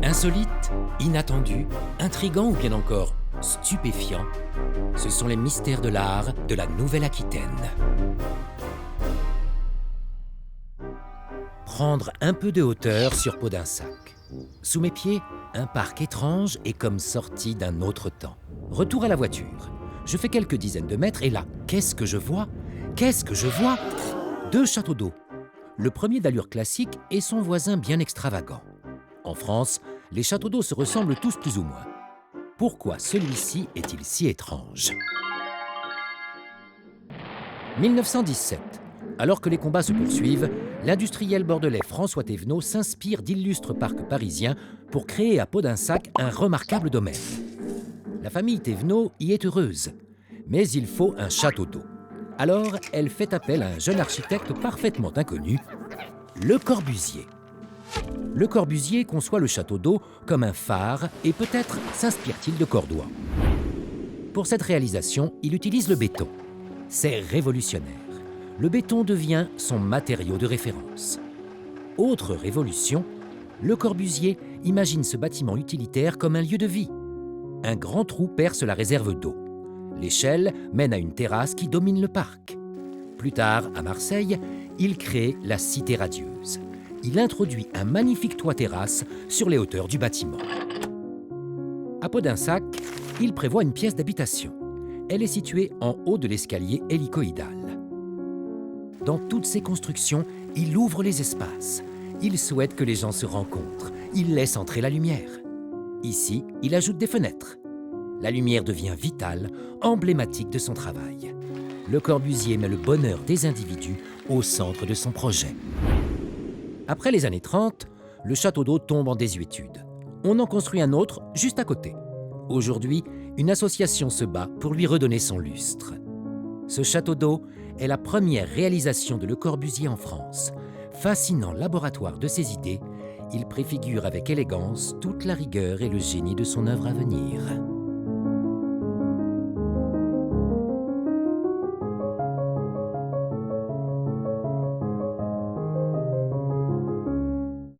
Insolite, inattendu, intrigant ou bien encore stupéfiant, ce sont les mystères de l'art de la Nouvelle-Aquitaine. Prendre un peu de hauteur sur Podensac. Sous mes pieds, un parc étrange et comme sorti d'un autre temps. Retour à la voiture. Je fais quelques dizaines de mètres et là, qu'est-ce que je vois? Qu'est-ce que je vois? Deux châteaux d'eau. Le premier d'allure classique et son voisin bien extravagant. En France, les châteaux d'eau se ressemblent tous plus ou moins. Pourquoi celui-ci est-il si étrange? 1917. Alors que les combats se poursuivent, l'industriel bordelais François Thévenot s'inspire d'illustres parcs parisiens pour créer à Podensac un remarquable domaine. La famille Thévenot y est heureuse, mais il faut un château d'eau. Alors, elle fait appel à un jeune architecte parfaitement inconnu, Le Corbusier. Le Corbusier conçoit le château d'eau comme un phare et peut-être s'inspire-t-il de Cordoue. Pour cette réalisation, il utilise le béton. C'est révolutionnaire. Le béton devient son matériau de référence. Autre révolution, Le Corbusier imagine ce bâtiment utilitaire comme un lieu de vie. Un grand trou perce la réserve d'eau. L'échelle mène à une terrasse qui domine le parc. Plus tard, à Marseille, il crée la Cité radieuse. Il introduit un magnifique toit-terrasse sur les hauteurs du bâtiment. À Podensac, il prévoit une pièce d'habitation. Elle est située en haut de l'escalier hélicoïdal. Dans toutes ses constructions, il ouvre les espaces. Il souhaite que les gens se rencontrent. Il laisse entrer la lumière. Ici, il ajoute des fenêtres. La lumière devient vitale, emblématique de son travail. Le Corbusier met le bonheur des individus au centre de son projet. Après les années 30, le château d'eau tombe en désuétude. On en construit un autre juste à côté. Aujourd'hui, une association se bat pour lui redonner son lustre. Ce château d'eau est la première réalisation de Le Corbusier en France. Fascinant laboratoire de ses idées, il préfigure avec élégance toute la rigueur et le génie de son œuvre à venir.